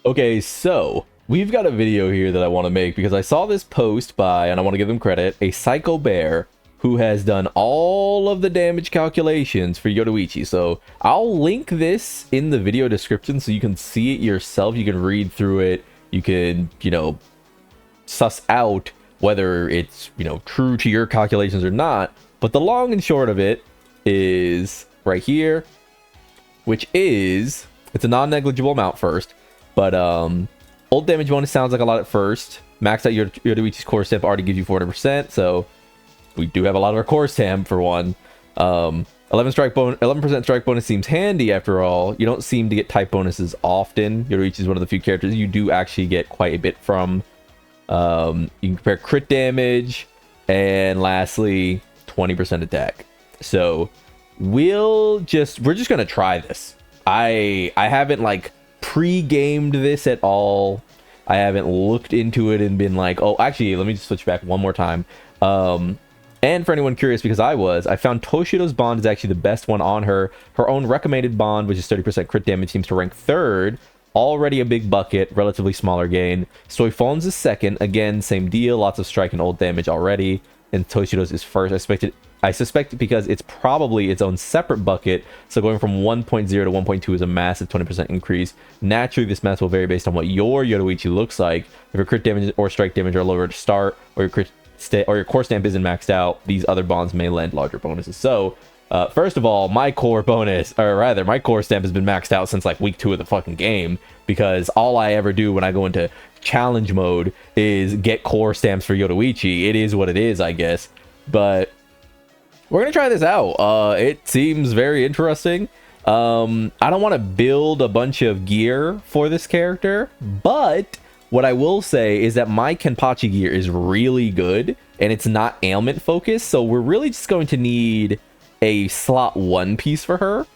Okay, so we've got a video here that I want to make because I saw this post by, and I want to give them credit, a Psycho Bear who has done all of the damage calculations for Yoruichi. So I'll link this in the video description so you can see it yourself. You can read through it. You can, suss out whether it's, true to your calculations or not. But the long and short of it is right here, which is, it's a non-negligible amount first. But old damage bonus sounds like a lot at first. Max out your Yoruichi's core stamp already gives you 400%, so we do have a lot of our core stamp for one. 11% strike bonus seems handy after all. You don't seem to get type bonuses often. Yoruichi is one of the few characters you do actually get quite a bit from. You can compare crit damage, and lastly, 20% attack. So we're just gonna try this. I haven't pre-gamed this at all. I haven't looked into it and been like, oh, actually, let me just switch back one more time. And for anyone curious, because I found Toshido's bond is actually the best one on her. Her own recommended bond, which is 30% crit damage, seems to rank third. Already a big bucket, relatively smaller gain. Soifon's is second. Again, same deal. Lots of strike and old damage already. And Toshido's is first. I suspect because it's probably its own separate bucket, so going from 1.0 to 1.2 is a massive 20% increase. Naturally, this math will vary based on what your Yoruichi looks like. If your crit damage or strike damage are lower to start, or your core stamp isn't maxed out, these other bonds may lend larger bonuses. So, first of all, my core bonus, or rather, my core stamp has been maxed out since week 2 of the fucking game, because all I ever do when I go into challenge mode is get core stamps for Yoruichi. It is what it is, I guess. But we're gonna try this out. It seems very interesting. I don't want to build a bunch of gear for this character, but what I will say is that my Kenpachi gear is really good, and it's not ailment focused, so we're really just going to need a slot 1 piece for her.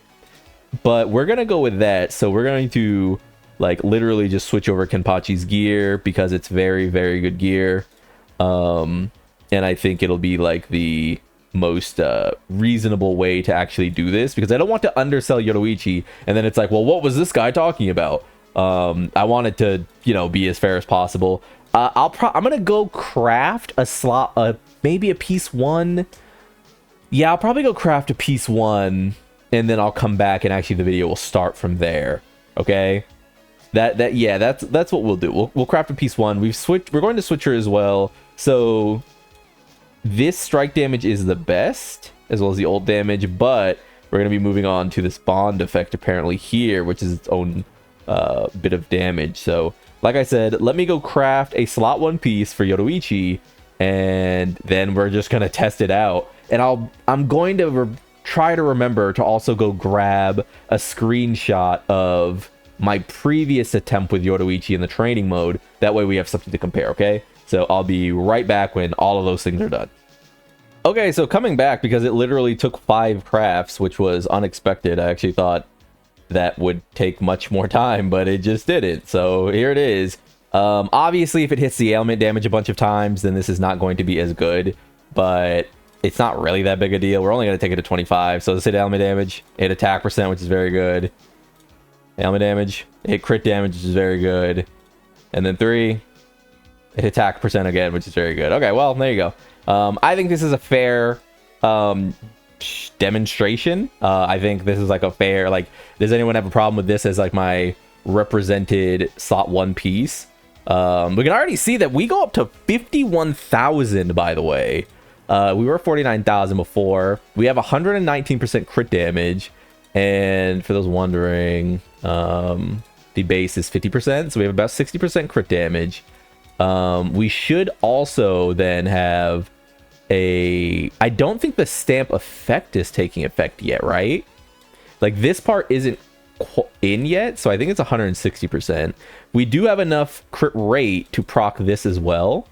But we're gonna go with that, so we're going to literally just switch over Kenpachi's gear because it's very, very good gear. And I think it'll be the most reasonable way to actually do this, because I don't want to undersell Yoruichi and then it's well, what was this guy talking about? I want it to be as fair as possible. I'm gonna go craft a slot, maybe a piece 1. Yeah, I'll probably go craft a piece 1, and then I'll come back and actually the video will start from there. Okay, that's what we'll do. We'll craft a piece 1. We're going to switch her as well, so this strike damage is the best, as well as the old damage, but we're going to be moving on to this bond effect apparently here, which is its own bit of damage. So, like I said, let me go craft a slot 1 piece for Yoruichi, and then we're just going to test it out. And I'm going to try to remember to also go grab a screenshot of my previous attempt with Yoruichi in the training mode. That way we have something to compare, okay? So I'll be right back when all of those things are done. Okay, so coming back, because it literally took 5 crafts, which was unexpected. I actually thought that would take much more time, but it just didn't. So here it is. Obviously, if it hits the ailment damage a bunch of times, then this is not going to be as good, but it's not really that big a deal. We're only going to take it to 25. So let's hit ailment damage, hit attack percent, which is very good. Ailment damage, hit crit damage, which is very good. And then 3, hit attack percent again, which is very good. Okay, well, there you go. I think this is a fair demonstration. I think this is a fair, does anyone have a problem with this as my represented slot 1 piece? We can already see that we go up to 51,000, by the way. We were 49,000 before. We have 119% crit damage, and for those wondering, the base is 50%, so we have about 60% crit damage. We should also then have I don't think the stamp effect is taking effect yet, right? This part isn't in yet, so I think it's 160%. We do have enough crit rate to proc this as well,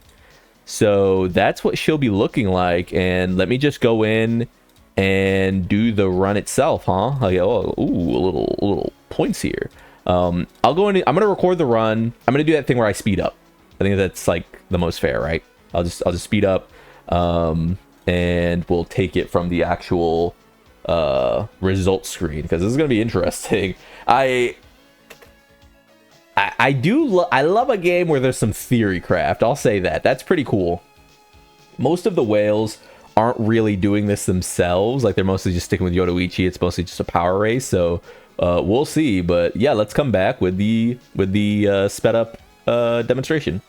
so that's what she'll be looking like. And let me just go in and do the run itself, huh? Oh, ooh, a little points here. I'll go in. I'm gonna record the run. I'm gonna do that thing where I speed up. I think that's the most fair, right? I'll just speed up, and we'll take it from the actual result screen, because this is gonna be interesting. I love a game where there's some theory craft. I'll say that. That's pretty cool. Most of the whales aren't really doing this themselves. Like, they're mostly just sticking with Yoruichi. It's mostly just a power race. So we'll see. But yeah, let's come back with the sped up demonstration.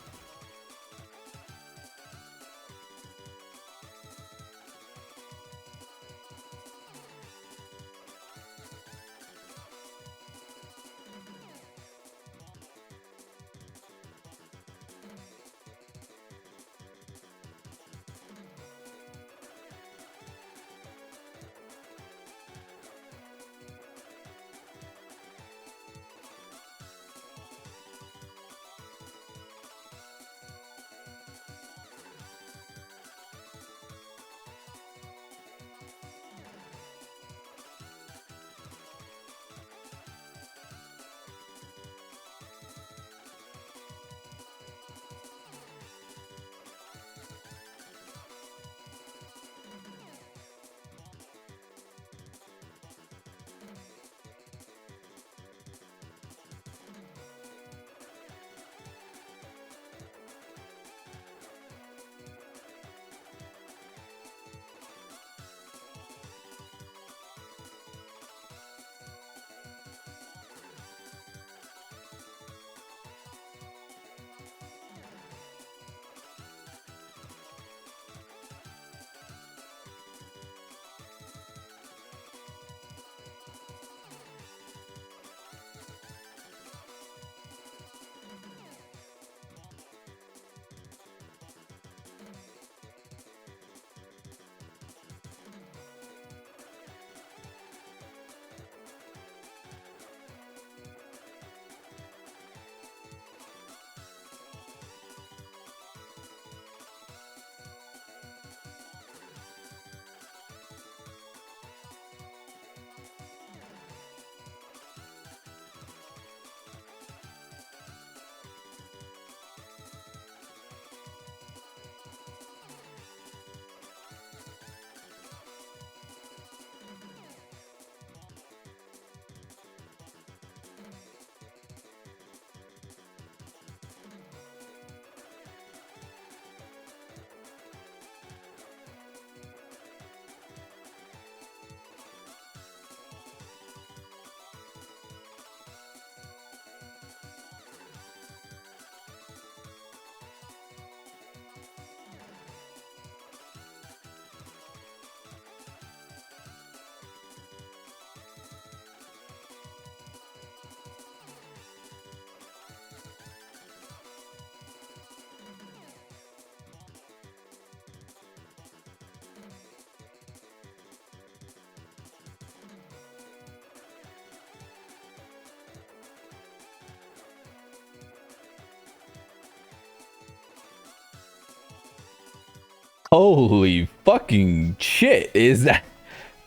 Holy fucking shit.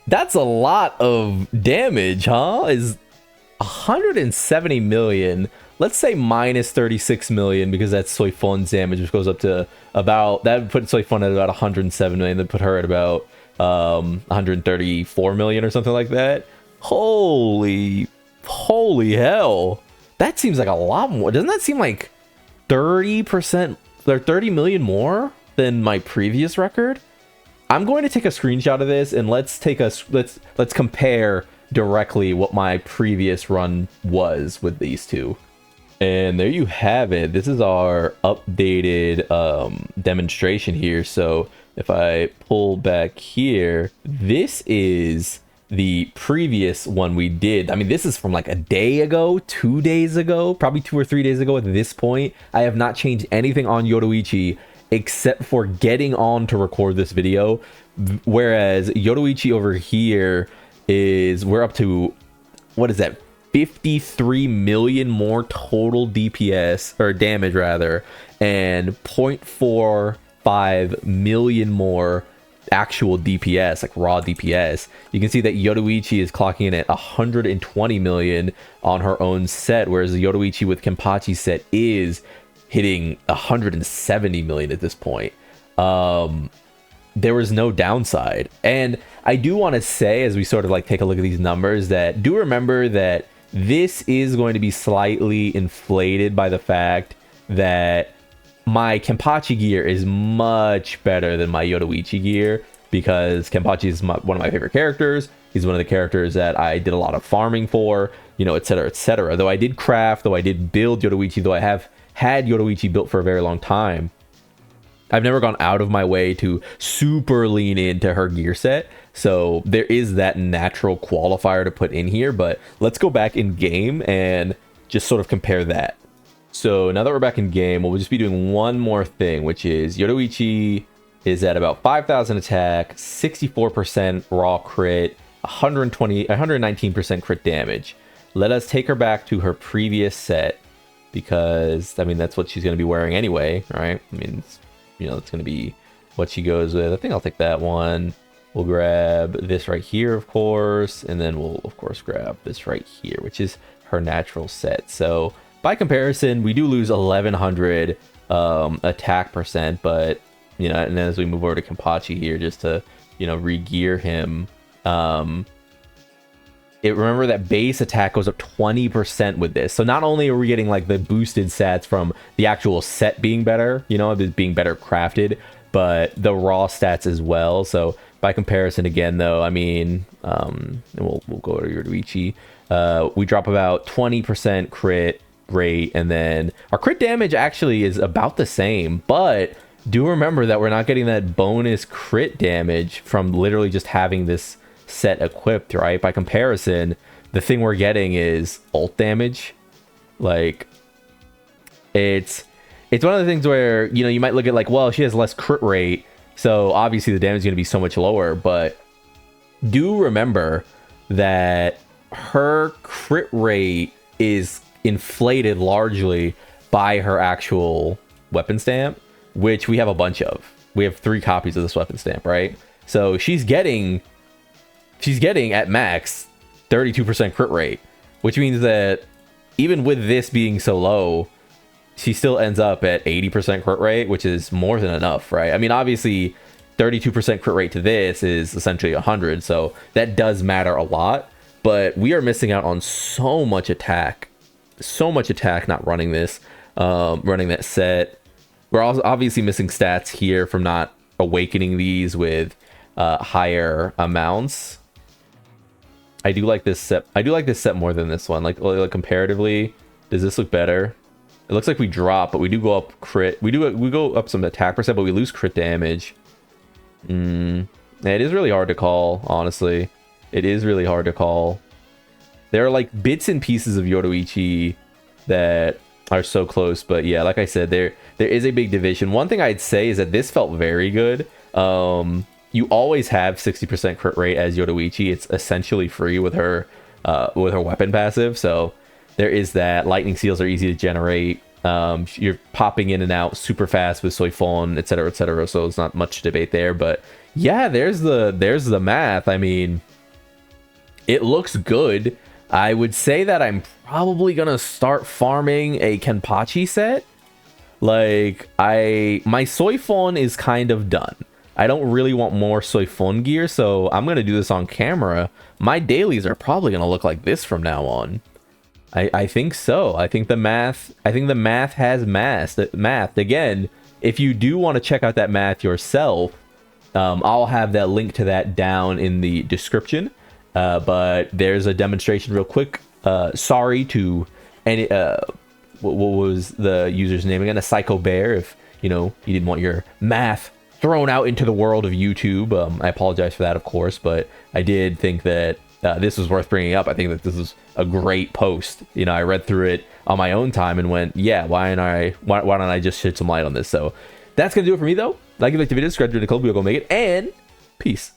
That's a lot of damage, huh? Is 170 million. Let's say minus 36 million because that's Soy Fun's damage, which goes up to about, that would put Soy Fun at about 107 million. That put her at about 134 million or something like that. Holy hell. That seems like a lot more. Doesn't that seem like 30% or 30 million more than my previous record? I'm going to take a screenshot of this and let's compare directly what my previous run was with these two. And there you have it. This is our updated demonstration here. So if I pull back here, this is the previous one we did. I mean, this is from like a day ago, 2 days ago, probably 2 or 3 days ago at this point. I have not changed anything on Yoruichi except for getting on to record this video. Whereas Yoruichi over here is, we're up to, what is that? 53 million more total DPS, or damage rather, and 0.45 million more actual DPS, like raw DPS. You can see that Yoruichi is clocking in at 120 million on her own set, whereas the Yoruichi with Kenpachi set is hitting 170 million at this point. There was no downside. And I do want to say, as we sort of like take a look at these numbers, that do remember that This is going to be slightly inflated by the fact that my Kenpachi gear is much better than my Yoruichi gear, because Kenpachi is one of my favorite characters. He's one of the characters that I did a lot of farming for, you know, etc., etc. Though I did craft, though I did build Yoruichi, though I have had Yoruichi built for a very long time, I've never gone out of my way to super lean into her gear set. So there is that natural qualifier to put in here, but let's go back in game and just sort of compare that. So now that we're back in game, we'll just be doing one more thing, which is Yoruichi is at about 5,000 attack, 64% raw crit, 119% crit damage. Let us take her back to her previous set, because I mean that's what she's going to be wearing anyway, right? I mean, you know, it's going to be what she goes with. I think I'll take that one. We'll grab this right here, of course, and then we'll of course grab this right here, which is her natural set. So by comparison, we do lose 1100 attack percent, but you know, and then as we move over to Kenpachi here, just to, you know, re-gear him, remember that base attack goes up 20% with this. So not only are we getting like the boosted stats from the actual set being better, you know, it being better crafted, but the raw stats as well. So by comparison, again, though, I mean, we'll go to Yoruichi. We drop about 20% crit rate, and then our crit damage actually is about the same, but do remember that we're not getting that bonus crit damage from literally just having this set equipped, right? By comparison, the thing we're getting is ult damage. Like, it's one of the things where, you know, you might look at like, well, she has less crit rate, so obviously the damage is going to be so much lower, but do remember that her crit rate is inflated largely by her actual weapon stamp, which we have a bunch of. We have 3 copies of this weapon stamp, right? So she's getting at max 32% crit rate, which means that even with this being so low, she still ends up at 80% crit rate, which is more than enough, right? I mean, obviously 32% crit rate to this is essentially 100, so that does matter a lot, but we are missing out on so much attack not running this, running that set. We're also obviously missing stats here from not awakening these with higher amounts. I do like this set. I do like this set more than this one. Like comparatively, does this look better? It looks like we drop, but we do go up crit. We go up some attack percent, but we lose crit damage. It is really hard to call, honestly. It is really hard to call. There are like bits and pieces of Yoruichi that are so close, but yeah, like I said, there is a big division. One thing I'd say is that this felt very good. You always have 60% crit rate as Yoruichi. It's essentially free with her weapon passive, so there is that. Lightning seals are easy to generate. You're popping in and out super fast with Soifon, etc., etc., so it's not much debate there. But yeah, there's the math. I mean, it looks good. I would say that I'm probably gonna start farming a Kenpachi set. Like, my Soifon is kind of done. I don't really want more Soifon gear, so I'm gonna do this on camera. My dailies are probably gonna look like this from now on. I think so. I think the math has math. Again, if you do want to check out that math yourself, I'll have that link to that down in the description. But there's a demonstration real quick. Sorry to any what was the user's name again? A Psycho Bear. If you know you didn't want your math thrown out into the world of YouTube, I apologize for that, of course. But I did think that this was worth bringing up. I think that this is a great post. You know, I read through it on my own time and went, yeah, why don't I just shed some light on this? So that's gonna do it for me though. Like if you like the video, subscribe to the club. We'll go make it, and peace.